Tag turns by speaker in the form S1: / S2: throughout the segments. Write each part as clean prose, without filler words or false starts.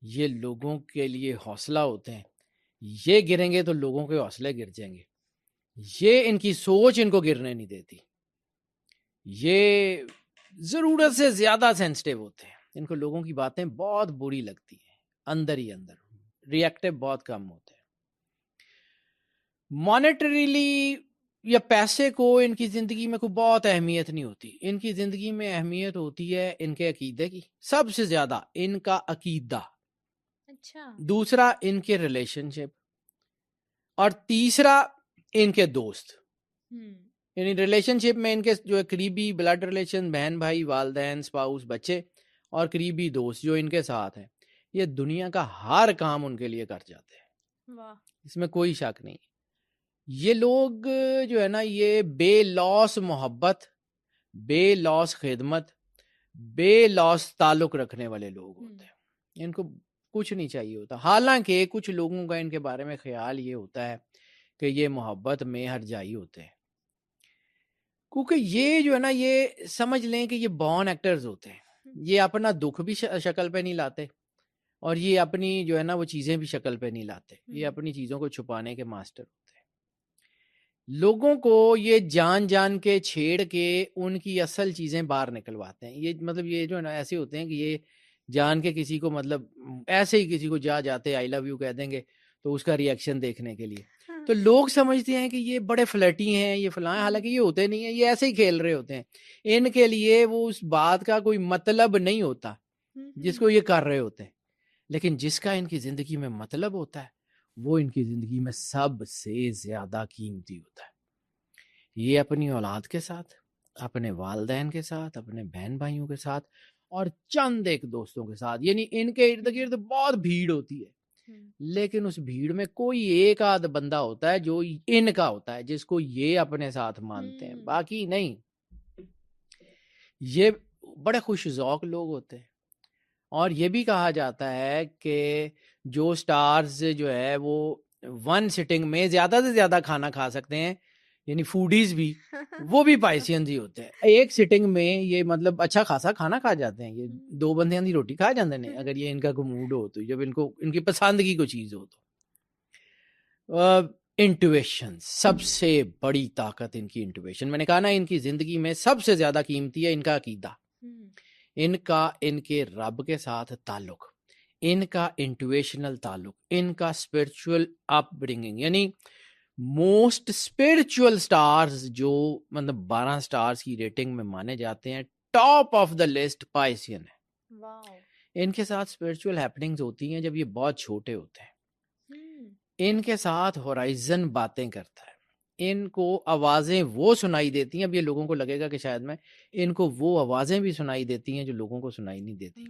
S1: یہ لوگوں کے لیے حوصلہ ہوتے ہیں. یہ گریں گے تو لوگوں کے حوصلے گر جائیں گے. یہ ان کی سوچ ان کو گرنے نہیں دیتی. یہ ضرورت سے زیادہ سینسٹیو ہوتے ہیں. ان کو لوگوں کی باتیں بہت بری لگتی ہیں. اندر ہی اندر ریئیکٹیو بہت کم ہوتے ہیں. مانیٹریلی یا پیسے کو ان کی زندگی میں کوئی بہت اہمیت نہیں ہوتی. ان کی زندگی میں اہمیت ہوتی ہے ان کے عقیدے کی. سب سے زیادہ ان کا عقیدہ.
S2: اچھا.
S1: دوسرا ان کے ریلیشن شپ. اور تیسرا ان کے دوست. یعنی ریلیشن شپ میں ان کے جو قریبی بلڈ ریلیشن، بہن بھائی، والدین، اسپاؤس، بچے، اور قریبی دوست جو ان کے ساتھ ہیں، یہ دنیا کا ہر کام ان کے لیے کر جاتے ہیں.
S2: واہ.
S1: اس میں کوئی شک نہیں. یہ لوگ جو ہے نا، یہ بے لوث محبت، بے لوث خدمت، بے لوث تعلق رکھنے والے لوگ ہوتے ہیں. ان کو کچھ نہیں چاہیے ہوتا. حالانکہ کچھ لوگوں کا ان کے بارے میں خیال یہ ہوتا ہے کہ یہ محبت میں ہر جائی ہوتے ہیں، کیونکہ یہ جو ہے نا، یہ سمجھ لیں کہ یہ بورن ایکٹرز ہوتے ہیں. یہ اپنا دکھ بھی شکل پہ نہیں لاتے، اور یہ اپنی جو ہے نا وہ چیزیں بھی شکل پہ نہیں لاتے. یہ اپنی چیزوں کو چھپانے کے ماسٹر ہوتے ہیں. لوگوں کو یہ جان جان کے چھیڑ کے ان کی اصل چیزیں باہر نکلواتے ہیں. یہ مطلب یہ جو ہے نا ایسے ہوتے ہیں کہ یہ جان کے کسی کو، مطلب ایسے ہی کسی کو جاتے آئی لو یو کہہ دیں گے تو اس کا ری ایکشن دیکھنے کے لیے. تو لوگ سمجھتے ہیں کہ یہ بڑے فلیٹی ہیں، یہ فلاں، حالانکہ یہ ہوتے نہیں ہیں. یہ ایسے ہی کھیل رہے ہوتے ہیں. ان کے لیے وہ اس بات کا کوئی مطلب نہیں ہوتا جس کو یہ کر رہے ہوتے ہیں. لیکن جس کا ان کی زندگی میں مطلب ہوتا ہے، وہ ان کی زندگی میں سب سے زیادہ قیمتی ہوتا ہے. یہ اپنی اولاد کے ساتھ، اپنے والدین کے ساتھ، اپنے بہن بھائیوں کے ساتھ، اور چند ایک دوستوں کے ساتھ. یعنی ان کے ارد گرد بہت بھیڑ ہوتی ہے، لیکن اس بھیڑ میں کوئی ایک آدھ بندہ ہوتا ہے جو ان کا ہوتا ہے، جس کو یہ اپنے ساتھ مانتے ہیں، باقی نہیں. یہ بڑے خوش ذوق لوگ ہوتے ہیں. اور یہ بھی کہا جاتا ہے کہ جو سٹارز جو ہے وہ ون سٹنگ میں زیادہ سے زیادہ کھانا کھا سکتے ہیں، یعنی فوڈیز بھی، وہ بھی پائسینز ہی ہوتے ہیں. ایک سٹنگ میں یہ مطلب اچھا خاصا کھانا کھا جاتے ہیں. یہ 2 بندیاں دی روٹی کھا جاتے ہیں اگر یہ ان کا کوئی موڈ ہو تو، جب ان کی پسند کی کوئی چیز ہو تو. انٹویشن، سب سے بڑی طاقت ان کی انٹویشن. میں نے کہا نا، ان کی زندگی میں سب سے زیادہ قیمتی ہے ان کا عقیدہ، ان کا ان کے رب کے ساتھ تعلق، ان کا انٹویشنل تعلق، ان کا اسپرچول اپ برنگنگ. یعنی موسٹ اسپرچول سٹارز جو مطلب 12 سٹارز کی ریٹنگ میں مانے جاتے ہیں، ٹاپ آف دا لسٹ پائسین ہے. ان کے ساتھ اسپرچول ہیپننگز ہوتی ہیں جب یہ بہت چھوٹے ہوتے ہیں. ان کے ساتھ ہورائزن باتیں کرتا ہے. ان کو آوازیں وہ سنائی دیتی ہیں، اب یہ لوگوں کو لگے گا کہ شاید میں، ان کو وہ آوازیں بھی سنائی دیتی ہیں جو لوگوں کو سنائی نہیں دیتی.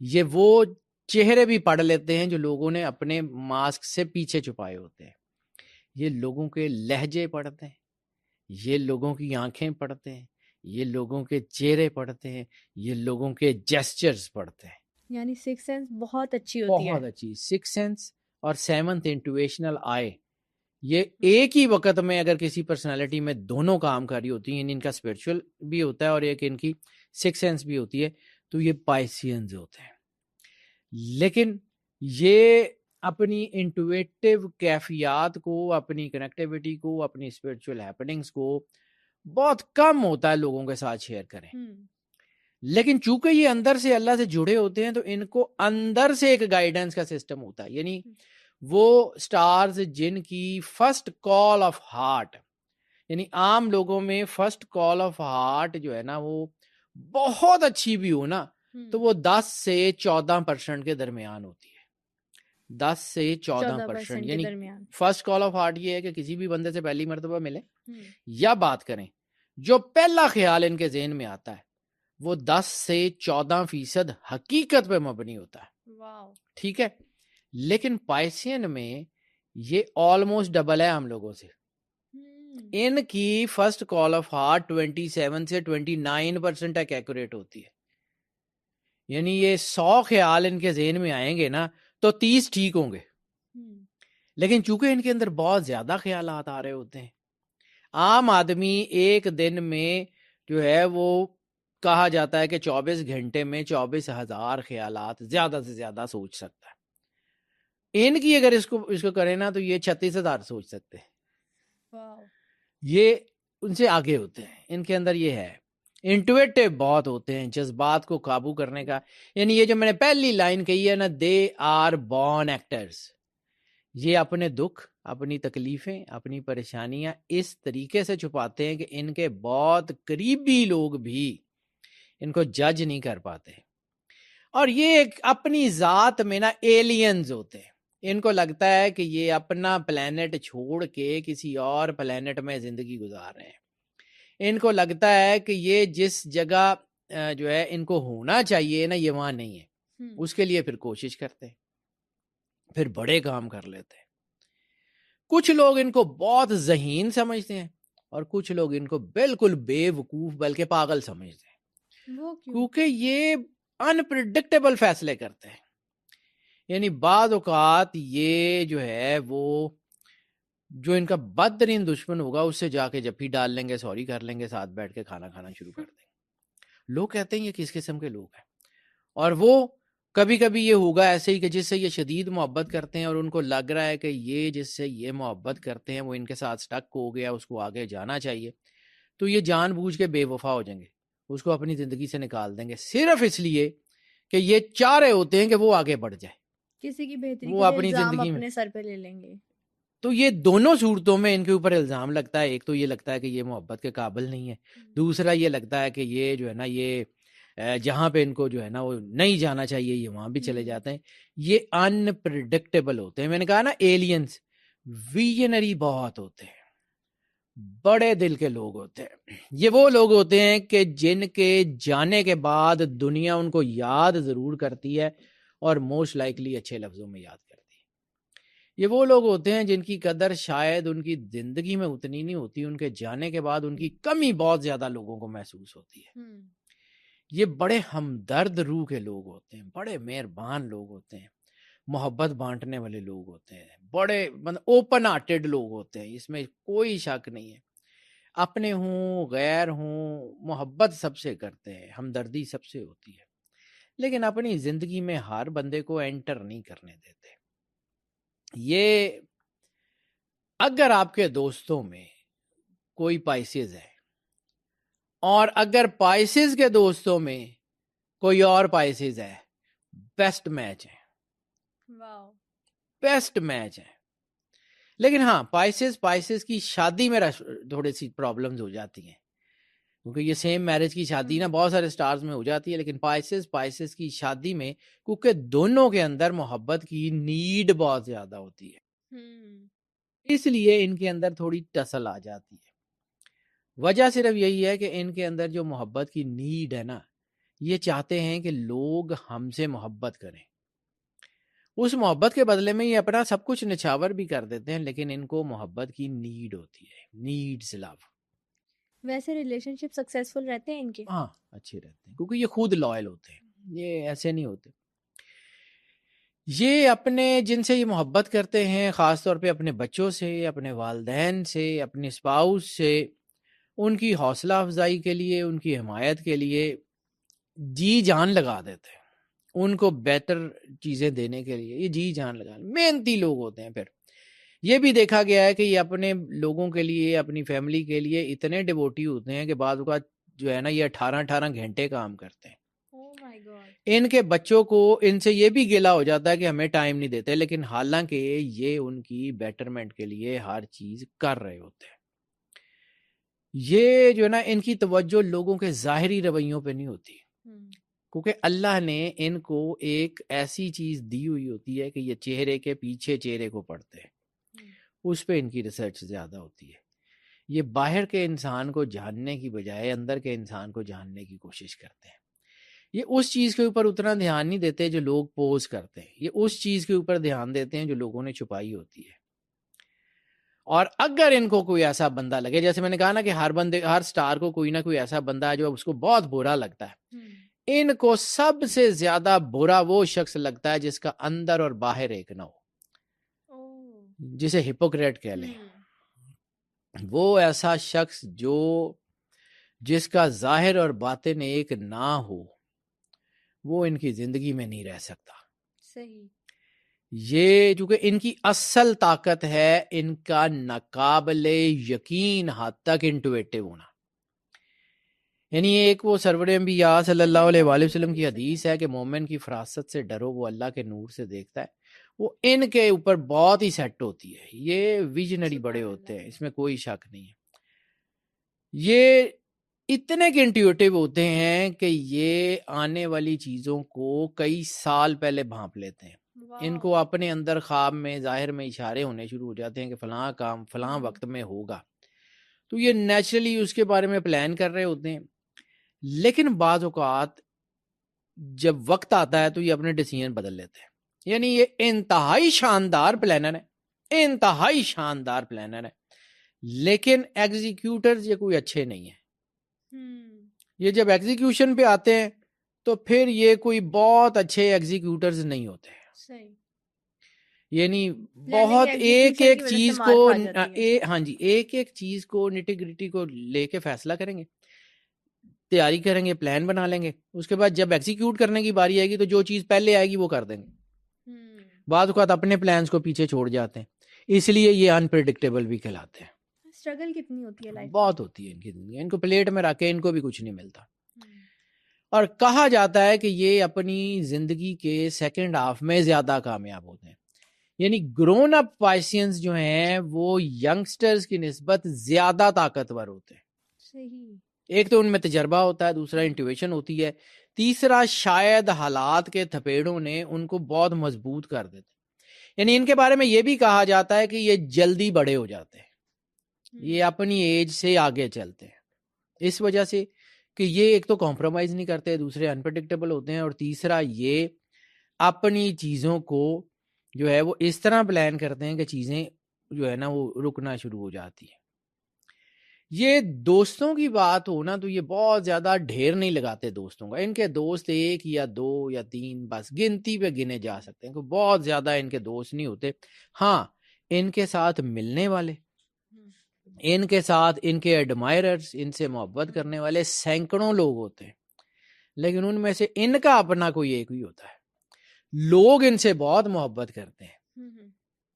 S1: یہ وہ چہرے بھی پڑھ لیتے ہیں جو لوگوں نے اپنے ماسک سے پیچھے چھپائے ہوتے ہیں. یہ لوگوں کے لہجے پڑھتے ہیں، یہ لوگوں کی آنکھیں پڑھتے ہیں، یہ لوگوں کے چہرے پڑھتے ہیں، یہ لوگوں کے جیسچرز پڑھتے ہیں.
S2: یعنی سکس سینس بہت اچھی ہوتی ہے.
S1: بہت اچھی. 6 سینس اور 7th انٹویشنل آئی، یہ ایک ہی وقت میں اگر کسی پرسنالٹی میں دونوں کام کر رہی ہوتی ہیں، ان کا اسپرچول بھی ہوتا ہے اور ایک ان کی 6 سینس بھی ہوتی ہے، تو یہ پائسینز ہوتے ہیں. لیکن یہ اپنی انٹویٹیو کیفیات کو، اپنی کنیکٹیوٹی کو، اپنی اسپرچول ہیپننگز کو بہت کم ہوتا ہے لوگوں کے ساتھ شیئر کریں. لیکن چونکہ یہ اندر سے اللہ سے جڑے ہوتے ہیں تو ان کو اندر سے ایک گائیڈنس کا سسٹم ہوتا ہے. یعنی وہ سٹارز جن کی فرسٹ کال آف ہارٹ، یعنی عام لوگوں میں فرسٹ کال آف ہارٹ جو ہے نا وہ بہت اچھی بھی ہو نا، تو وہ 10 سے 14% کے درمیان ہوتی ہے. 10 سے 14%. یعنی فرسٹ کال آف ہارٹ یہ ہے کہ کسی بھی بندے سے پہلی مرتبہ ملیں یا بات کریں، جو پہلا خیال ان کے ذہن میں آتا ہے وہ 10 سے 14% حقیقت پہ مبنی ہوتا ہے. ٹھیک ہے. لیکن پائسین میں یہ آلموسٹ ڈبل ہے ہم لوگوں سے. ان کی فرسٹ کال آف ہارٹ 27 سے 29% تک ایکوریٹ ہوتی ہے. یعنی یہ 100 خیال ان کے ذہن میں آئیں گے نا تو 30 ٹھیک ہوں گے. لیکن چونکہ ان کے اندر بہت زیادہ خیالات آ رہے ہوتے ہیں، عام آدمی ایک دن میں جو ہے وہ کہا جاتا ہے کہ 24 گھنٹے میں 24,000 خیالات زیادہ سے زیادہ سوچ سکتا ہے. ان کی اگر اس کو کرے نا تو یہ 36,000 سوچ سکتے ہیں.
S2: واو.
S1: یہ ان سے آگے ہوتے ہیں. ان کے اندر یہ ہے, انٹویٹو بہت ہوتے ہیں, جذبات کو قابو کرنے کا. یعنی یہ جو میں نے پہلی لائن کہی ہے نا, دے آر بورن ایکٹرز. یہ اپنے دکھ, اپنی تکلیفیں, اپنی پریشانیاں اس طریقے سے چھپاتے ہیں کہ ان کے بہت قریبی لوگ بھی ان کو جج نہیں کر پاتے. اور یہ ایک اپنی ذات میں نا ایلینز ہوتے ہیں. ان کو لگتا ہے کہ یہ اپنا پلینٹ چھوڑ کے کسی اور پلینٹ میں زندگی گزار رہے ہیں. ان کو لگتا ہے کہ یہ جس جگہ جو ہے ان کو ہونا چاہیے نا, یہ وہاں نہیں ہے. اس کے لیے پھر کوشش کرتے ہیں, پھر بڑے کام کر لیتے ہیں. کچھ لوگ ان کو بہت ذہین سمجھتے ہیں اور کچھ لوگ ان کو بالکل بے وقوف بلکہ پاگل سمجھتے ہیں.
S2: وہ کیوں؟
S1: کیونکہ یہ انپریڈکٹیبل فیصلے کرتے ہیں. یعنی بعض اوقات یہ جو ہے وہ جو ان کا بدترین دشمن ہوگا اس سے جا کے جپھی ڈال لیں گے, سوری کر لیں گے, ساتھ بیٹھ کے کھانا کھانا شروع کر دیں گے. لوگ کہتے ہیں یہ کس قسم کے لوگ ہیں. اور وہ کبھی کبھی یہ ہوگا ایسے ہی کہ جس سے یہ شدید محبت کرتے ہیں اور ان کو لگ رہا ہے کہ یہ جس سے یہ محبت کرتے ہیں وہ ان کے ساتھ سٹک ہو گیا, اس کو آگے جانا چاہیے, تو یہ جان بوجھ کے بے وفا ہو جائیں گے, اس کو اپنی زندگی سے نکال دیں گے صرف اس لیے کہ یہ چاہ رہے ہوتے ہیں کہ وہ آگے بڑھ جائے,
S2: کسی کی بہتری
S1: وہ
S2: کے لیے
S1: اپنی
S2: الزام
S1: زندگی میں.
S2: اپنے سر پہ لے لیں گے.
S1: تو یہ دونوں صورتوں میں ان کے اوپر الزام لگتا ہے. ایک تو یہ لگتا ہے کہ یہ محبت کے قابل نہیں ہے, دوسرا یہ لگتا ہے کہ یہ جو ہے نا یہ جہاں پہ ان کو جو ہے نا وہ نہیں جانا چاہیے یہ وہاں بھی چلے جاتے ہیں. یہ انپریڈکٹیبل ہوتے ہیں. میں نے کہا نا ایلینز ویژنری بہت ہوتے ہیں, بڑے دل کے لوگ ہوتے ہیں. یہ وہ لوگ ہوتے ہیں کہ جن کے جانے کے بعد دنیا ان کو یاد ضرور کرتی ہے اور موسٹ لائکلی اچھے لفظوں میں یاد کرتی ہے. یہ وہ لوگ ہوتے ہیں جن کی قدر شاید ان کی زندگی میں اتنی نہیں ہوتی, ان کے جانے کے بعد ان کی کمی بہت زیادہ لوگوں کو محسوس ہوتی ہے. یہ بڑے ہمدرد روح کے لوگ ہوتے ہیں, بڑے مہربان لوگ ہوتے ہیں, محبت بانٹنے والے لوگ ہوتے ہیں, بڑے اوپن ہارٹیڈ لوگ ہوتے ہیں, اس میں کوئی شک نہیں ہے. اپنے ہوں غیر ہوں محبت سب سے کرتے ہیں, ہمدردی سب سے ہوتی ہے, لیکن اپنی زندگی میں ہر بندے کو انٹر نہیں کرنے دیتے. یہ اگر آپ کے دوستوں میں کوئی پائسز ہے اور اگر پائسز کے دوستوں میں کوئی اور پائسز ہے, بیسٹ میچ ہے.
S2: واو.
S1: بیسٹ میچ ہے. لیکن ہاں پائسز کی شادی میں تھوڑی سی پرابلمز ہو جاتی ہیں, کیونکہ یہ سیم میرج کی شادی نا بہت سارے سٹارز میں ہو جاتی ہے, لیکن پائسز کی شادی میں کیونکہ دونوں کے اندر محبت کی نیڈ بہت زیادہ ہوتی ہے, اس لیے ان کے اندر تھوڑی ٹسل آ جاتی ہے. وجہ صرف یہی ہے کہ ان کے اندر جو محبت کی نیڈ ہے نا, یہ چاہتے ہیں کہ لوگ ہم سے محبت کریں. اس محبت کے بدلے میں یہ اپنا سب کچھ نچھاور بھی کر دیتے ہیں, لیکن ان کو محبت کی نیڈ ہوتی ہے, نیڈز لو.
S2: ویسے ریلیشن شپ سکسیسفل رہتے ہیں ان کے؟
S1: ہاں اچھے رہتے ہیں, کیونکہ یہ خود لائل ہوتے ہیں, یہ ایسے نہیں ہوتے. یہ اپنے جن سے یہ محبت کرتے ہیں, خاص طور پہ اپنے بچوں سے, اپنے والدین سے, اپنے اسپاؤس سے, ان کی حوصلہ افزائی کے لیے, ان کی حمایت کے لیے جی جان لگا دیتے ہیں. ان کو بہتر چیزیں دینے کے لیے یہ جی جان لگا, محنتی لوگ ہوتے ہیں. پھر یہ بھی دیکھا گیا ہے کہ یہ اپنے لوگوں کے لیے, اپنی فیملی کے لیے اتنے ڈیوٹی ہوتے ہیں کہ بعض اوقات جو ہے نا یہ 18 گھنٹے کام کرتے ہیں. ان کے بچوں کو ان سے یہ بھی گلا ہو جاتا ہے کہ ہمیں ٹائم نہیں دیتے, لیکن حالانکہ یہ ان کی بیٹرمنٹ کے لیے ہر چیز کر رہے ہوتے ہیں. یہ جو ہے نا ان کی توجہ لوگوں کے ظاہری رویوں پہ نہیں ہوتی, کیونکہ اللہ نے ان کو ایک ایسی چیز دی ہوئی ہوتی ہے کہ یہ چہرے کے پیچھے چہرے کو پڑھتے ہیں, اس پہ ان کی ریسرچ زیادہ ہوتی ہے. یہ باہر کے انسان کو جاننے کی بجائے اندر کے انسان کو جاننے کی کوشش کرتے ہیں. یہ اس چیز کے اوپر اتنا دھیان نہیں دیتے جو لوگ پوز کرتے ہیں, یہ اس چیز کے اوپر دھیان دیتے ہیں جو لوگوں نے چھپائی ہوتی ہے. اور اگر ان کو کوئی ایسا بندہ لگے, جیسے میں نے کہا نا کہ ہر سٹار کو کوئی نہ کوئی ایسا بندہ ہے جو اس کو بہت برا لگتا ہے, ان کو سب سے زیادہ برا وہ شخص لگتا ہے جس کا اندر اور باہر ایک نہ ہو, جسے ہپوکریٹ کہہ لیں. وہ ایسا شخص جو جس کا ظاہر اور باطن ایک نہ ہو وہ ان کی زندگی میں نہیں رہ سکتا.
S2: صحیح.
S1: یہ چونکہ ان کی اصل طاقت ہے ان کا ناقابل یقین حد تک انٹویٹو ہونا. یعنی ایک وہ سرور انبیاء صلی اللہ علیہ وآلہ وسلم کی حدیث ہے کہ مومن کی فراست سے ڈرو، وہ اللہ کے نور سے دیکھتا ہے. وہ ان کے اوپر بہت ہی سیٹ ہوتی ہے. یہ ویژنری بڑے ہوتے ہیں، اس میں کوئی شک نہیں ہے. یہ اتنے کے انٹیوٹیو ہوتے ہیں کہ یہ آنے والی چیزوں کو کئی سال پہلے بھانپ لیتے ہیں. ان کو اپنے اندر خواب میں ظاہر میں اشارے ہونے شروع ہو جاتے ہیں کہ فلاں کام فلاں وقت میں ہوگا، تو یہ نیچرلی اس کے بارے میں پلان کر رہے ہوتے ہیں. لیکن بعض اوقات جب وقت آتا ہے تو یہ اپنے ڈیسیژن بدل لیتے ہیں. یعنی یہ انتہائی شاندار پلانر ہے، انتہائی شاندار پلانر ہے، لیکن ایگزیکیوٹرز یہ کوئی اچھے نہیں ہیں. یہ جب ایگزیکیوشن پہ آتے ہیں تو پھر یہ کوئی بہت اچھے ایگزیکیوٹرز نہیں ہوتے.
S2: صحیح.
S1: یعنی بہت ایک ایک چیز کو ہاں جی ایک ایک چیز کو نٹی گریٹی کو لے کے فیصلہ کریں گے، تیاری کریں گے، پلان بنا لیں گے. اس کے بعد جب ایگزیکیوٹ کرنے کی باری آئے گی تو جو چیز پہلے آئے گی وہ کر دیں گے. بعض اوقات اپنے پلانز کو پیچھے چھوڑ جاتے ہیں، اس لیے یہ انپریڈکٹیبل بھی کہلاتے ہیں.
S2: اسٹرگل کتنی ہوتی ہے لائف؟
S1: بہت ہوتی ہے ان کی زندگی. ان کو پلیٹ میں رکھ کے ان کو بھی کچھ نہیں ملتا. اور کہا جاتا ہے کہ یہ اپنی زندگی کے سیکنڈ ہاف میں زیادہ کامیاب ہوتے ہیں. یعنی گرون اپ پائسینز جو ہیں وہ ینگسٹرز کی نسبت زیادہ طاقتور ہوتے ہیں.
S2: صحیح.
S1: ایک تو ان میں تجربہ ہوتا ہے، دوسرا انٹویشن ہوتی ہے، تیسرا شاید حالات کے تھپیڑوں نے ان کو بہت مضبوط کر دیتے. یعنی ان کے بارے میں یہ بھی کہا جاتا ہے کہ یہ جلدی بڑے ہو جاتے ہیں، یہ اپنی ایج سے آگے چلتے ہیں، اس وجہ سے کہ یہ ایک تو کمپرومائز نہیں کرتے، دوسرے انپریڈکٹیبل ہوتے ہیں، اور تیسرا یہ اپنی چیزوں کو جو ہے وہ اس طرح پلان کرتے ہیں کہ چیزیں جو ہے نا وہ رکنا شروع ہو جاتی ہیں. یہ دوستوں کی بات ہو نا تو یہ بہت زیادہ ڈھیر نہیں لگاتے دوستوں کا. ان کے دوست ایک یا دو یا تین بس گنتی پہ گنے جا سکتے ہیں، بہت زیادہ ان کے دوست نہیں ہوتے. ہاں ان کے ساتھ ملنے والے، ان کے ساتھ ان کے ایڈمائررز، ان سے محبت کرنے والے سینکڑوں لوگ ہوتے ہیں، لیکن ان میں سے ان کا اپنا کوئی ایک ہی ہوتا ہے. لوگ ان سے بہت محبت کرتے ہیں،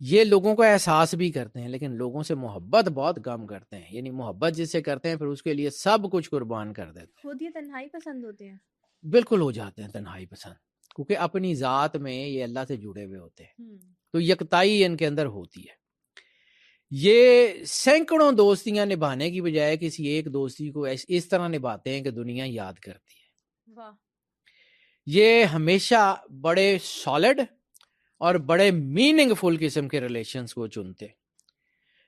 S1: یہ لوگوں کا احساس بھی کرتے ہیں، لیکن لوگوں سے محبت بہت کم کرتے ہیں. یعنی محبت جس سے کرتے ہیں پھر اس کے لیے سب کچھ قربان کر دیتے ہیں.
S2: خود یہ تنہائی پسند ہوتے ہیں.
S1: بالکل ہو جاتے ہیں تنہائی پسند، کیونکہ اپنی ذات میں یہ اللہ سے جڑے ہوئے ہوتے ہیں، تو یکتائی ان کے اندر ہوتی ہے. یہ سینکڑوں دوستیاں نبھانے کی بجائے کسی ایک دوستی کو اس طرح نبھاتے ہیں کہ دنیا یاد کرتی ہے.
S2: واہ.
S1: یہ ہمیشہ بڑے سالڈ اور بڑے میننگ فل قسم کے ریلیشنز کو چنتے.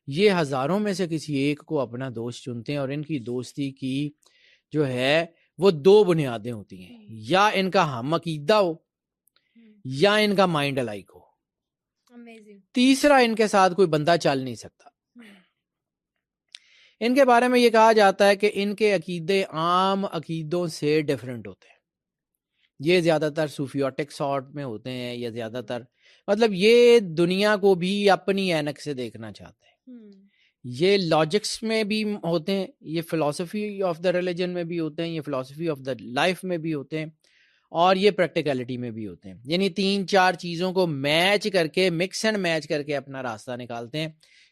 S1: یہ ہزاروں میں سے کسی ایک کو اپنا دوست چنتے ہیں، اور ان کی دوستی کی جو ہے وہ دو بنیادیں ہوتی ہیں، یا ان کا ہم عقیدہ ہو یا ان کا مائنڈ الائک ہو. تیسرا ان کے ساتھ کوئی بندہ چل نہیں سکتا. ان کے بارے میں یہ کہا جاتا ہے کہ ان کے عقیدے عام عقیدوں سے ڈیفرنٹ ہوتے ہیں. یہ زیادہ تر صوفیوٹک سارٹ میں ہوتے ہیں، یا زیادہ تر مطلب یہ دنیا کو بھی اپنی اینک سے دیکھنا چاہتے ہیں. یہ لاجکس میں بھی ہوتے ہیں، یہ فلسفی آف دا ریلیجن میں بھی ہوتے ہیں، یہ فلسفی آف دا لائف میں بھی ہوتے ہیں، اور یہ پریکٹیکلٹی میں بھی ہوتے ہیں. یعنی تین چار چیزوں کو میچ کر کے، مکس اینڈ میچ کر کے اپنا راستہ نکالتے ہیں.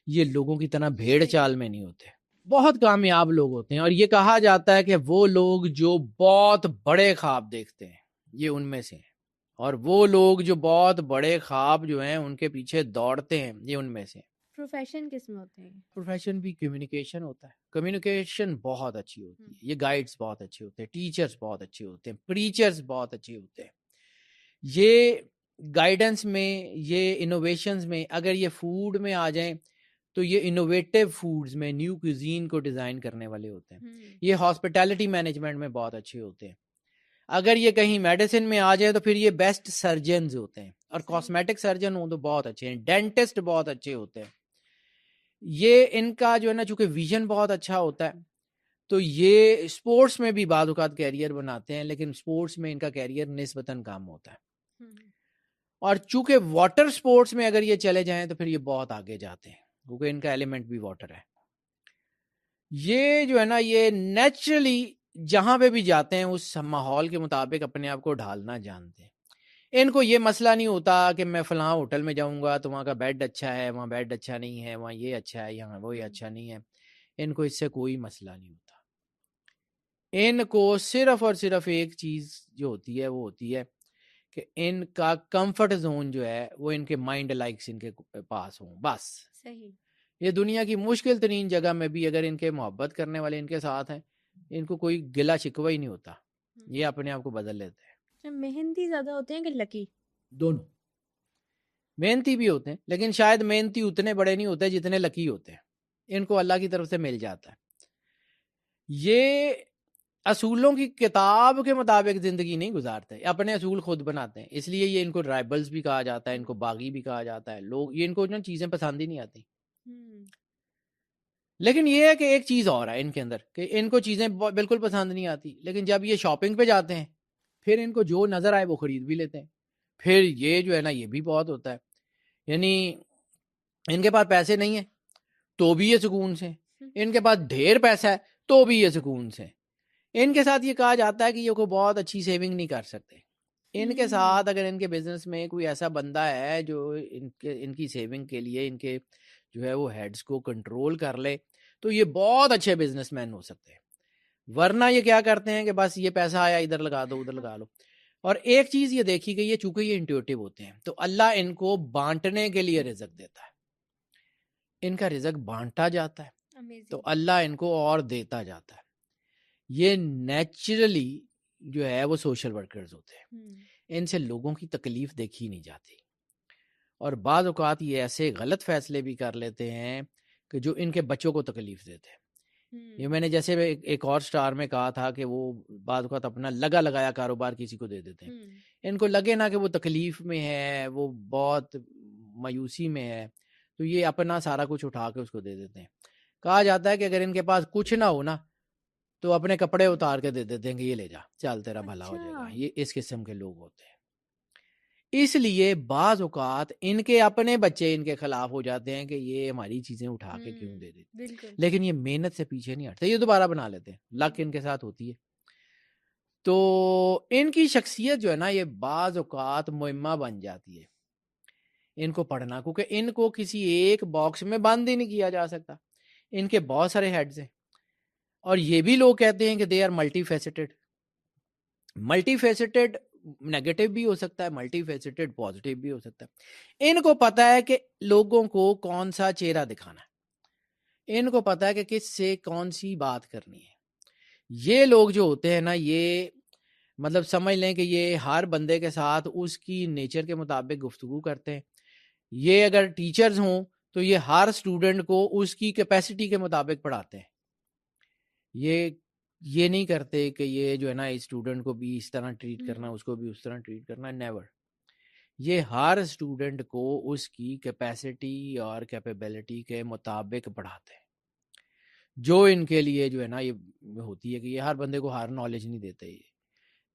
S1: یہ لوگوں کی طرح بھیڑ چال میں نہیں ہوتے، بہت کامیاب لوگ ہوتے ہیں. اور یہ کہا جاتا ہے کہ وہ لوگ جو بہت بڑے خواب دیکھتے ہیں یہ ان میں سے ہیں، اور وہ لوگ جو بہت بڑے خواب جو ہیں ان کے پیچھے دوڑتے ہیں یہ ان میں سے ہیں.
S2: پروفیشن کس میں ہوتے ہیں؟
S1: پروفیشن بھی کمیونیکیشن ہوتا ہے. کمیونیکیشن بہت اچھی ہوتی ہے. یہ گائیڈز بہت اچھے ہوتے ہیں، ٹیچرز بہت اچھے ہوتے ہیں، پریچرز بہت اچھے ہوتے ہیں. یہ گائیڈنس میں، یہ انوویشنز میں، اگر یہ فوڈ میں آ جائیں تو یہ انوویٹیو فوڈز میں نیو کوزین کو ڈیزائن کرنے والے ہوتے ہیں. یہ ہاسپٹیلٹی مینجمنٹ میں بہت اچھے ہوتے ہیں. اگر یہ کہیں میڈیسن میں آ جائے تو پھر یہ بیسٹ سرجنز ہوتے ہیں، اور کاسمیٹک سرجن ہوں تو بہت اچھے ہیں. ڈینٹسٹ بہت اچھے ہوتے ہیں. یہ ان کا جو ہے نا چونکہ ویژن بہت اچھا ہوتا ہے تو یہ اسپورٹس میں بھی بعض اوقات کیریئر بناتے ہیں، لیکن اسپورٹس میں ان کا کیریئر نسبتاً کم ہوتا ہے. اور چونکہ واٹر اسپورٹس میں اگر یہ چلے جائیں تو پھر یہ بہت آگے جاتے ہیں، کیونکہ ان کا ایلیمنٹ بھی واٹر ہے. یہ جو ہے نا یہ نیچرلی جہاں پہ بھی جاتے ہیں اس ماحول کے مطابق اپنے آپ کو ڈھالنا جانتے ہیں. ان کو یہ مسئلہ نہیں ہوتا کہ میں فلاں ہوٹل میں جاؤں گا تو وہاں کا بیڈ اچھا ہے, وہاں بیڈ اچھا نہیں ہے, وہاں یہ اچھا ہے, یہاں وہ اچھا نہیں ہے. ان کو اس سے کوئی مسئلہ نہیں ہوتا. ان کو صرف اور صرف ایک چیز جو ہوتی ہے وہ ہوتی ہے کہ ان کا کمفرٹ زون جو ہے وہ ان کے مائنڈ لائکس ان کے پاس ہوں بس.
S2: صحیح.
S1: یہ دنیا کی مشکل ترین جگہ میں بھی اگر ان کے محبت کرنے والے ان کے ساتھ ہیں, ان کو کوئی گلا شکوہ ہی نہیں ہوتا, یہ اپنے آپ کو بدل لیتے ہیں.
S2: محنتی زیادہ ہوتے ہیں کہ لکی؟
S1: دونوں. محنتی بھی ہوتے ہیں لیکن شاید محنتی اتنے بڑے نہیں ہوتے جتنے لکی ہوتے ہیں. ان کو اللہ کی طرف سے مل جاتا ہے. یہ اصولوں کی کتاب کے مطابق زندگی نہیں گزارتے, اپنے اصول خود بناتے ہیں. اس لیے یہ ان کو ٹرائبلز بھی کہا جاتا ہے, ان کو باغی بھی کہا جاتا ہے. لوگ یہ ان کو چیزیں پسند ہی نہیں آتی. لیکن یہ ہے کہ ایک چیز اور ہے ان کے اندر کہ ان کو چیزیں بالکل پسند نہیں آتی, لیکن جب یہ شاپنگ پہ جاتے ہیں پھر ان کو جو نظر آئے وہ خرید بھی لیتے ہیں. پھر یہ جو ہے نا یہ بھی بہت ہوتا ہے, یعنی ان کے پاس پیسے نہیں ہیں تو بھی یہ سکون سے, ان کے پاس ڈھیر پیسہ ہے تو بھی یہ سکون سے. ان کے ساتھ یہ کہا جاتا ہے کہ یہ کوئی بہت اچھی سیونگ نہیں کر سکتے. ان کے ساتھ اگر ان کے بزنس میں کوئی ایسا بندہ ہے جو ان کی سیونگ کے لیے ان کے جو ہے وہ ہیڈز کو کنٹرول کر لے تو یہ بہت اچھے بزنس مین ہو سکتے ہیں. ورنہ یہ کیا کرتے ہیں کہ بس یہ پیسہ آیا ادھر لگا دو ادھر لگا لو. اور ایک چیز یہ دیکھی گئی ہے, چونکہ یہ انٹیوٹیو ہوتے ہیں تو اللہ ان کو بانٹنے کے لیے رزق دیتا ہے. ان کا رزق بانٹا جاتا ہے تو اللہ ان کو اور دیتا جاتا ہے. یہ نیچرلی جو ہے وہ سوشل ورکرز ہوتے ہیں, ان سے لوگوں کی تکلیف دیکھی نہیں جاتی. اور بعض اوقات یہ ایسے غلط فیصلے بھی کر لیتے ہیں کہ جو ان کے بچوں کو تکلیف دیتے ہیں. یہ میں نے جیسے ایک اور سٹار میں کہا تھا کہ وہ بعض اوقات اپنا لگایا کاروبار کسی کو دے دیتے ہیں. ان کو لگے نا کہ وہ تکلیف میں ہے, وہ بہت مایوسی میں ہے, تو یہ اپنا سارا کچھ اٹھا کے اس کو دے دیتے ہیں. کہا جاتا ہے کہ اگر ان کے پاس کچھ نہ ہو نا تو اپنے کپڑے اتار کے دے دیتے ہیں کہ یہ لے جا, چل تیرا بھلا ہو جائے گا. یہ اس قسم کے لوگ ہوتے ہیں. اس لیے بعض اوقات ان کے اپنے بچے ان کے خلاف ہو جاتے ہیں کہ یہ ہماری چیزیں اٹھا کے کیوں دے دیتے, لیکن یہ محنت سے پیچھے نہیں ہٹتے, یہ دوبارہ بنا لیتے ہیں. لک ان کے ساتھ ہوتی ہے. تو ان کی شخصیت جو ہے نا یہ بعض اوقات مہمہ بن جاتی ہے ان کو پڑھنا, کیونکہ ان کو کسی ایک باکس میں بند ہی نہیں کیا جا سکتا. ان کے بہت سارے ہیڈز ہیں, اور یہ بھی لوگ کہتے ہیں کہ they are multifaceted. Multifaceted negative بھی ہو سکتا ہے, ملٹی فیسٹڈ پازیٹیو بھی ہو سکتا ہے. ان کو پتا ہے کہ لوگوں کو کون سا چہرہ دکھانا ہے, ان کو پتا ہے کہ کس سے کون سی بات کرنی ہے. یہ لوگ جو ہوتے ہیں نا یہ مطلب سمجھ لیں کہ یہ ہر بندے کے ساتھ اس کی نیچر کے مطابق گفتگو کرتے ہیں. یہ اگر ٹیچرز ہوں تو یہ ہر اسٹوڈنٹ کو اس کی کیپیسٹی کے مطابق پڑھاتے ہیں. یہ نہیں کرتے کہ یہ جو ہے نا اسٹوڈنٹ کو بھی اس طرح ٹریٹ کرنا, اس کو بھی اس طرح ٹریٹ کرنا. نیور. یہ ہر اسٹوڈنٹ کو اس کی کیپیسٹی اور کیپیبلٹی کے مطابق پڑھاتے ہیں. جو ان کے لیے جو ہے نا یہ ہوتی ہے کہ یہ ہر بندے کو ہر نالج نہیں دیتے. یہ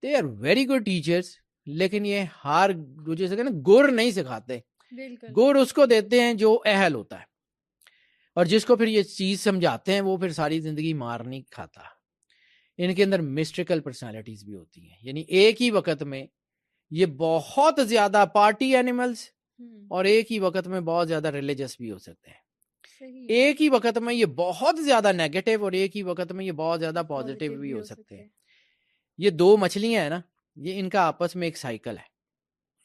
S1: they are very good teachers, لیکن یہ ہر جیسے کہ نا گر نہیں سکھاتے. گر اس کو دیتے ہیں جو اہل ہوتا ہے, اور جس کو پھر یہ چیز سمجھاتے ہیں وہ پھر ساری زندگی مار نہیں کھاتا. ان کے اندر مسٹیکل پرسنالٹیز بھی ہوتی ہیں, یعنی ایک ہی وقت میں یہ بہت زیادہ پارٹی اینیملز اور ایک ہی وقت میں بہت زیادہ ریلیجس بھی ہو سکتے ہیں. ایک ہی وقت میں یہ بہت زیادہ نیگیٹو اور ایک ہی وقت میں یہ بہت زیادہ پازیٹیو بھی ہو سکتے ہیں. یہ دو مچھلیاں ہیں نا, یہ ان کا آپس میں ایک سائیکل ہے,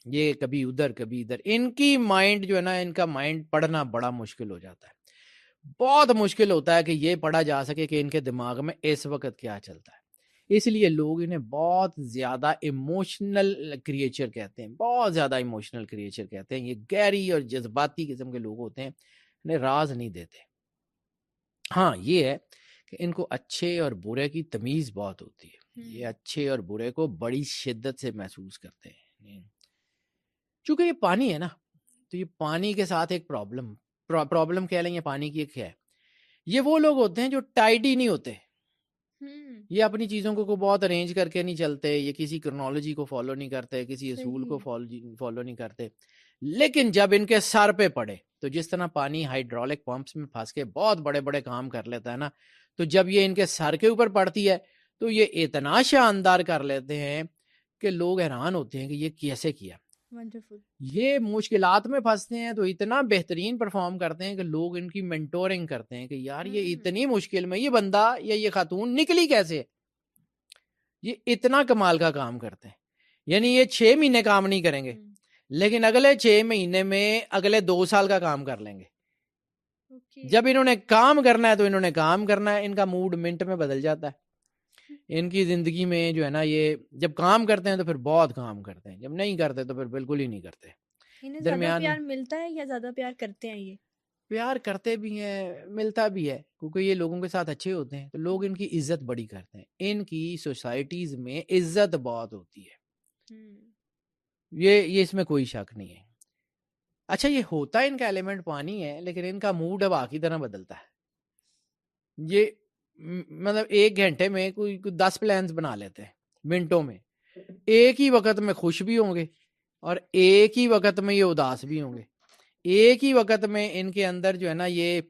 S1: یہ کبھی ادھر کبھی ادھر. ان کی مائنڈ جو ہے نا, ان کا مائنڈ پڑھنا بڑا مشکل ہو جاتا ہے. بہت مشکل ہوتا ہے کہ یہ پڑھا جا سکے کہ ان کے دماغ میں اس وقت کیا چلتا ہے. اس لیے لوگ انہیں بہت زیادہ ایموشنل کریچر کہتے ہیں, بہت زیادہ ایموشنل کریچر کہتے ہیں. یہ گہری اور جذباتی قسم کے لوگ ہوتے ہیں, انہیں راز نہیں دیتے. ہاں یہ ہے کہ ان کو اچھے اور برے کی تمیز بہت ہوتی ہے. یہ اچھے اور برے کو بڑی شدت سے محسوس کرتے ہیں. چونکہ یہ پانی ہے نا, تو یہ پانی کے ساتھ ایک پرابلم کہہ لیں, یہ پانی کی ایک ہے. یہ وہ لوگ ہوتے ہیں جو ٹائڈی نہیں ہوتے. یہ اپنی چیزوں کو بہت ارینج کر کے نہیں چلتے, یہ کسی کرنالوجی کو فالو نہیں کرتے, کسی اصول کو فالو نہیں کرتے. لیکن جب ان کے سر پہ پڑے تو جس طرح پانی ہائیڈرولک پمپس میں پھنس کے بہت بڑے بڑے کام کر لیتا ہے نا, تو جب یہ ان کے سر کے اوپر پڑتی ہے تو یہ اتنا شاندار کر لیتے ہیں کہ لوگ حیران ہوتے ہیں کہ یہ کیسے کیا.
S2: Wonderful.
S1: یہ مشکلات میں پھنستے ہیں تو اتنا بہترین پرفارم کرتے ہیں کہ لوگ ان کی مینٹورنگ کرتے ہیں کہ یار یہ اتنی مشکل میں یہ بندہ یا یہ خاتون نکلی کیسے, یہ اتنا کمال کا کام کرتے ہیں. یعنی یہ 6 مہینے کام نہیں کریں گے لیکن اگلے 6 مہینے میں اگلے 2 سال کا کام کر لیں گے. جب انہوں نے کام کرنا ہے تو انہوں نے کام کرنا ہے, ان کا موڈ منٹ میں بدل جاتا ہے. ان کی زندگی میں جو ہے نا یہ جب کام کرتے ہیں تو پھر بہت کام کرتے ہیں, جب نہیں کرتے تو پھر بالکل ہی نہیں کرتے.
S2: انہیں زیادہ پیار ملتا ہے یا زیادہ پیار کرتے ہیں؟ یہ
S1: پیار کرتے بھی ہیں, ملتا بھی ہے, کیونکہ یہ لوگوں کے ساتھ اچھے ہوتے ہیں تو لوگ ان کی عزت بڑی کرتے ہیں. ان کی سوسائٹیز میں عزت بہت ہوتی ہے, یہ اس میں کوئی شک نہیں ہے. اچھا یہ ہوتا ہے ان کا ایلیمنٹ پانی ہے لیکن ان کا موڈ ہوا کی طرح بدلتا ہے. یہ مطلب 1 گھنٹے میں کوئی 10 پلانز بنا لیتے ہیں منٹوں میں. ایک ہی وقت میں خوش بھی ہوں گے اور ایک ہی وقت میں یہ اداس بھی ہوں گے. ایک ہی وقت میں ان کے اندر جو ہے نا یہ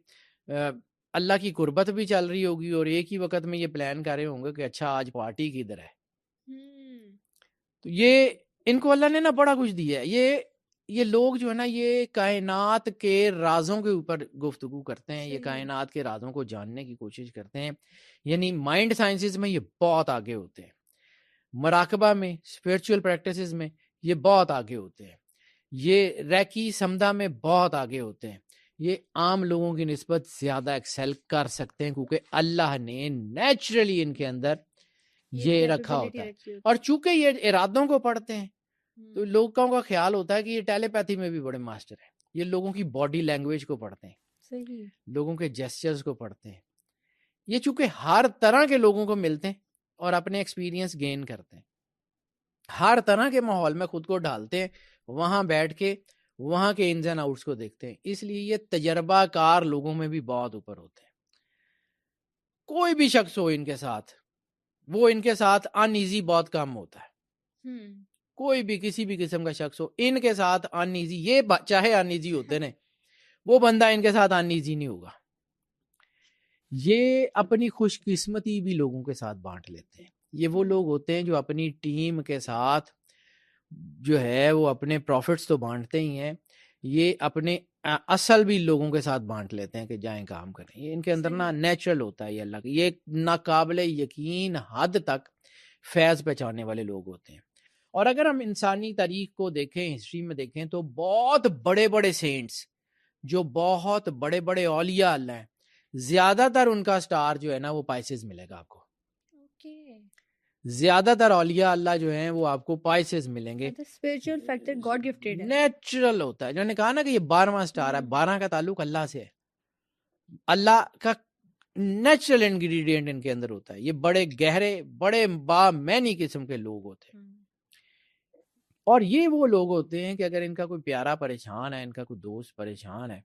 S1: اللہ کی قربت بھی چل رہی ہوگی اور ایک ہی وقت میں یہ پلان کر رہے ہوں گے کہ اچھا آج پارٹی کدھر ہے. تو یہ ان کو اللہ نے نا بڑا کچھ دیا ہے. یہ لوگ جو ہے نا یہ کائنات کے رازوں کے اوپر گفتگو کرتے ہیں, یہ کائنات کے رازوں کو جاننے کی کوشش کرتے ہیں. یعنی مائنڈ سائنسز میں یہ بہت آگے ہوتے ہیں, مراقبہ میں, اسپرچول پریکٹسز میں یہ بہت آگے ہوتے ہیں, یہ ریکی سمدھا میں بہت آگے ہوتے ہیں. یہ عام لوگوں کی نسبت زیادہ ایکسل کر سکتے ہیں کیونکہ اللہ نے نیچرلی ان کے اندر یہ رکھا ہوتا ہے. اور چونکہ یہ ارادوں کو پڑھتے ہیں تو لوگوں کا خیال ہوتا ہے کہ یہ ٹیلی پیتھی میں بھی بڑے ماسٹر ہیں. یہ لوگوں کی باڈی لینگویج کو پڑھتے ہیں, لوگوں کے جیسچرز کو پڑھتے ہیں. یہ چونکہ ہر طرح کے لوگوں کو ملتے ہیں اور اپنے ایکسپیرینس گین کرتے ہیں, ہر طرح کے ماحول میں خود کو ڈالتے ہیں, وہاں بیٹھ کے وہاں کے انز اینڈ آؤٹس کو دیکھتے ہیں. اس لیے یہ تجربہ کار لوگوں میں بھی بہت اوپر ہوتے ہیں. کوئی بھی شخص ہو ان کے ساتھ, وہ ان کے ساتھ ان ایزی بہت کم ہوتا ہے. کوئی بھی کسی بھی قسم کا شخص ہو ان کے ساتھ ان ایزی, یہ چاہے ان ایزی ہوتے ہیں وہ بندہ ان کے ساتھ ان ایزی نہیں ہوگا. یہ اپنی خوش قسمتی بھی لوگوں کے ساتھ بانٹ لیتے ہیں. یہ وہ لوگ ہوتے ہیں جو اپنی ٹیم کے ساتھ جو ہے وہ اپنے پروفٹس تو بانٹتے ہی ہیں, یہ اپنے اصل بھی لوگوں کے ساتھ بانٹ لیتے ہیں کہ جائیں کام کریں. یہ ان کے اندر نا نیچرل ہوتا ہے. یہ اللہ کی یہ ناقابل یقین حد تک فیض پہنچانے والے لوگ ہوتے ہیں. اور اگر ہم انسانی تاریخ کو دیکھیں, ہسٹری میں دیکھیں تو بہت بڑے بڑے سینٹس جو بہت بڑے بڑے اولیاء اللہ ہیں, زیادہ تر ان کا سٹار جو ہے نا وہ پائسز ملے گا آپ کو. زیادہ تر اولیاء اللہ جو ہیں وہ آپ کو پائسز ملیں گے.
S2: اسپرچول فیکٹر گاڈ گفٹڈ ہے,
S1: نیچرل ہوتا ہے. جو نے کہا نا کہ یہ 12واں سٹار ہے, 12 کا تعلق اللہ سے ہے. اللہ کا نیچرل انگریڈینٹ ان کے اندر ہوتا ہے. یہ بڑے گہرے بڑے بامعنی قسم کے لوگ ہوتے ہیں. اور یہ وہ لوگ ہوتے ہیں کہ اگر ان کا کوئی پیارا پریشان ہے, ان کا کوئی دوست پریشان ہے,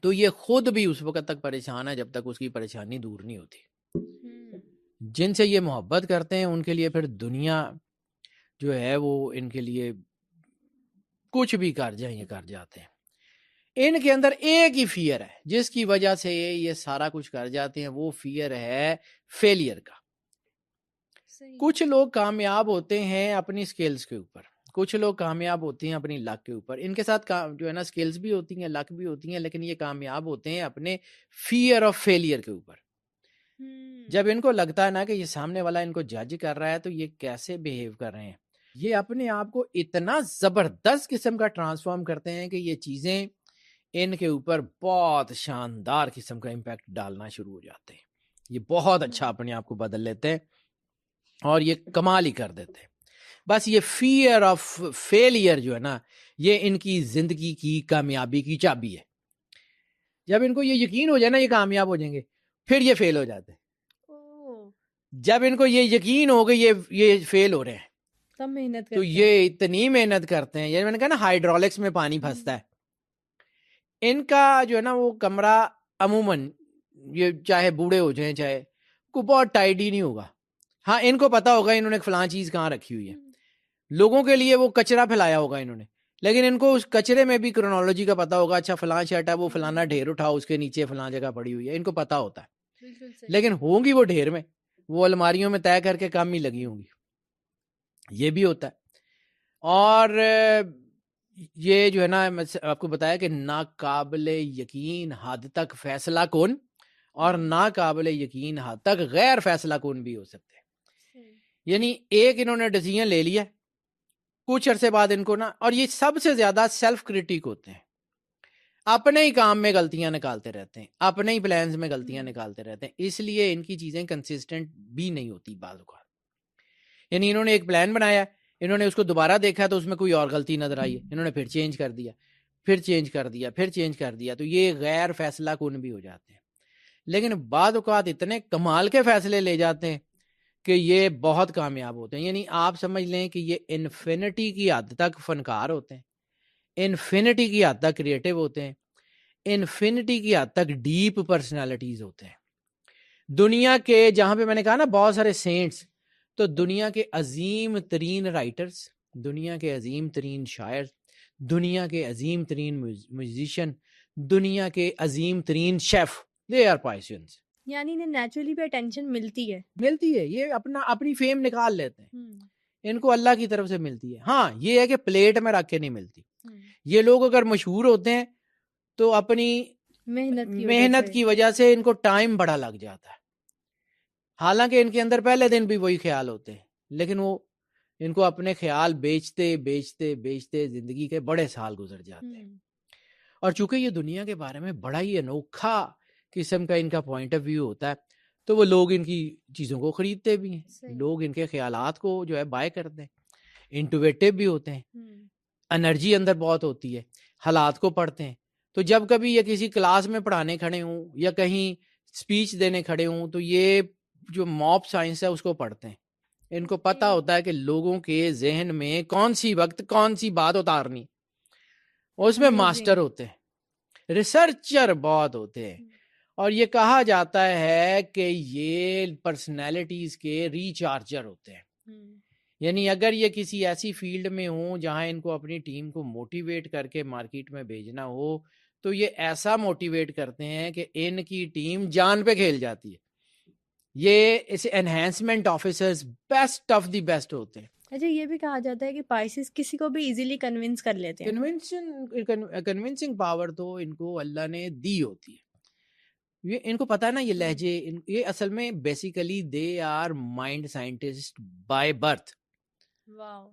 S1: تو یہ خود بھی اس وقت تک پریشان ہے جب تک اس کی پریشانی دور نہیں ہوتی. جن سے یہ محبت کرتے ہیں ان کے لیے پھر دنیا جو ہے وہ ان کے لیے کچھ بھی کر جائیں یہ کر جاتے ہیں. ان کے اندر ایک ہی فیئر ہے جس کی وجہ سے یہ سارا کچھ کر جاتے ہیں, وہ فیئر ہے فیلئر کا. کچھ لوگ کامیاب ہوتے ہیں اپنی سکلز کے اوپر, کچھ لوگ کامیاب ہوتے ہیں اپنی لک کے اوپر. ان کے ساتھ جو ہے نا سکلز بھی ہوتی ہیں, لک بھی ہوتی ہیں, لیکن یہ کامیاب ہوتے ہیں اپنے فیئر آف فیلئر کے اوپر. جب ان کو لگتا ہے نا کہ یہ سامنے والا ان کو جج کر رہا ہے تو یہ کیسے بیہیو کر رہے ہیں, یہ اپنے آپ کو اتنا زبردست قسم کا ٹرانسفارم کرتے ہیں کہ یہ چیزیں ان کے اوپر بہت شاندار قسم کا امپیکٹ ڈالنا شروع ہو جاتے ہیں. یہ بہت اچھا اپنے آپ کو بدل لیتے ہیں اور یہ کمال ہی کر دیتے ہیں. بس یہ فیئر آف فیلئر جو ہے نا یہ ان کی زندگی کی کامیابی کی چابی ہے. جب ان کو یہ یقین ہو جائے نا یہ کامیاب ہو جائیں گے, پھر یہ فیل ہو جاتے ہیں. جب ان کو یہ یقین ہو گئی یہ فیل ہو رہے ہیں
S2: تب محنت
S1: تو یہ اتنی محنت کرتے ہیں. یہ میں نے کہا نا ہائیڈرولکس میں پانی پھنستا ہے. ان کا جو ہے نا وہ کمرہ عموماً یہ چاہے بوڑھے ہو جائیں چاہے کو بہت ٹائٹ ہی نہیں ہوگا. ہاں ان کو پتا ہوگا انہوں نے فلاں چیز کہاں رکھی ہوئی ہے, لوگوں کے لیے وہ کچرا پھیلایا ہوگا انہوں نے, لیکن ان کو اس کچرے میں بھی کرونالوجی کا پتا ہوگا. اچھا فلاں شرٹ ہے وہ فلانا ڈھیر اٹھاؤ اس کے نیچے فلاں جگہ پڑی ہوئی ہے, ان کو پتا ہوتا ہے.
S2: بالکل صحیح.
S1: لیکن ہوں گی وہ ڈھیر میں, وہ الماریوں میں طے کر کے کام ہی لگی ہوں گی. یہ بھی ہوتا ہے. اور یہ جو ہے نا آپ کو بتایا کہ ناقابل یقین حد تک فیصلہ کن اور ناقابل یقین حد تک غیر فیصلہ کن بھی ہو سکتے ہیں. یعنی ایک انہوں نے ڈیسیژن لے لیا, کچھ عرصے بعد ان کو نا, اور یہ سب سے زیادہ سیلف کریٹک ہوتے ہیں, اپنے ہی کام میں غلطیاں نکالتے رہتے ہیں, اپنے ہی پلانز میں غلطیاں نکالتے رہتے ہیں, اس لیے ان کی چیزیں کنسسٹنٹ بھی نہیں ہوتی بعض اوقات. یعنی انہوں نے ایک پلان بنایا, انہوں نے اس کو دوبارہ دیکھا تو اس میں کوئی اور غلطی نظر آئی ہے, انہوں نے پھر چینج کر دیا, پھر چینج کر دیا, پھر چینج کر دیا, تو یہ غیر فیصلہ کن بھی ہو جاتے ہیں. لیکن بعض اوقات اتنے کمال کے فیصلے لے جاتے ہیں کہ یہ بہت کامیاب ہوتے ہیں. یعنی آپ سمجھ لیں کہ یہ انفینٹی کی حد تک فنکار ہوتے ہیں, انفینٹی کی حد تک کریٹو ہوتے ہیں, انفینٹی کی حد تک ڈیپ پرسنالٹیز ہوتے ہیں. دنیا کے جہاں پہ میں نے کہا نا بہت سارے سینٹس, تو دنیا کے عظیم ترین رائٹرز, دنیا کے عظیم ترین شاعر, دنیا کے عظیم ترین میوزیشین, دنیا کے عظیم ترین شیف, دے آر پائسنز.
S2: یعنی انہیں نیچرلی بھی اٹینشن ملتی ہے.
S1: یہ اپنی فیم نکال لیتے ہیں, ان کو اللہ کی طرف سے ملتی ہے. ہاں یہ ہے کہ پلیٹ میں رکھ کے نہیں ملتی. یہ لوگ اگر مشہور ہوتے ہیں تو اپنی محنت کی وجہ سے ان کو ٹائم بڑا لگ جاتا ہے, حالانکہ ان کے اندر پہلے دن بھی وہی خیال ہوتے ہیں, لیکن وہ ان کو اپنے خیال بیچتے بیچتے بیچتے زندگی کے بڑے سال گزر جاتے ہیں. اور چونکہ یہ دنیا کے بارے میں بڑا ہی انوکھا قسم کا ان کا پوائنٹ آف ویو ہوتا ہے, تو وہ لوگ ان کی چیزوں کو خریدتے بھی ہیں, لوگ ان کے خیالات کو جو ہے بائے کرتے ہیں, انٹویٹو بھی ہوتے ہیں, انرجی اندر بہت ہوتی ہے, حالات کو پڑھتے ہیں. تو جب کبھی یہ کسی کلاس میں پڑھانے کھڑے ہوں یا کہیں اسپیچ دینے کھڑے ہوں تو یہ جو موب سائنس ہے اس کو پڑھتے ہیں. ان کو پتا ہوتا ہے کہ لوگوں کے ذہن میں کون سی وقت کون سی بات اتارنی, اس میں ماسٹر ہوتے ہیں, ریسرچر بہت ہوتے ہیں. اور یہ کہا جاتا ہے کہ یہ پرسنالٹیز کے ریچارجر ہوتے ہیں. یعنی اگر یہ کسی ایسی فیلڈ میں ہوں جہاں ان کو اپنی ٹیم کو موٹیویٹ کر کے مارکیٹ میں بھیجنا ہو تو یہ ایسا موٹیویٹ کرتے ہیں کہ ان کی ٹیم جان پہ کھیل جاتی ہے. یہ اسے enhancement officers best of the best ہوتے ہیں.
S2: اچھا یہ بھی کہا جاتا ہے کہ پائسز کسی کو بھی ایزیلی کنونس کر لیتے ہیں.
S1: کنونسنگ پاور تو ان کو اللہ نے دی ہوتی ہے. یہ ان کو پتا ہے نا یہ لہجے, یہ اصل میں basically they are mind scientist by birth.
S2: Wow.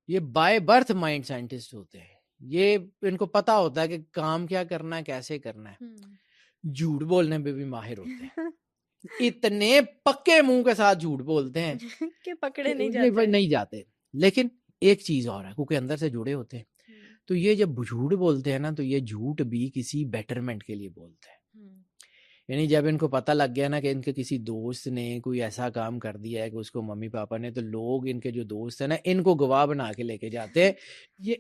S1: یہ بائی برتھ مائنڈ سائنٹسٹ ہوتے ہیں. یہ ان کو پتا ہوتا ہے کہ کام کیا کرنا ہے, کیسے کرنا ہے. جھوٹ بولنے میں بھی ماہر ہوتے ہیں, اتنے پکے منہ کے ساتھ جھوٹ بولتے ہیں
S2: کہ پکڑے نہیں
S1: جاتے. لیکن ایک چیز اور ہے, کیونکہ اندر سے جڑے ہوتے ہیں, تو یہ جب جھوٹ بولتے ہیں نا تو یہ جھوٹ بھی کسی بیٹرمنٹ کے لیے بولتے ہیں. یعنی جب ان کو پتہ لگ گیا نا کہ ان کے کسی دوست نے کوئی ایسا کام کر دیا ہے کہ اس کو ممی پاپا نے, تو لوگ ان کے جو دوست ہیں نا ان کو گواہ بنا کے لے کے جاتے ہیں. یہ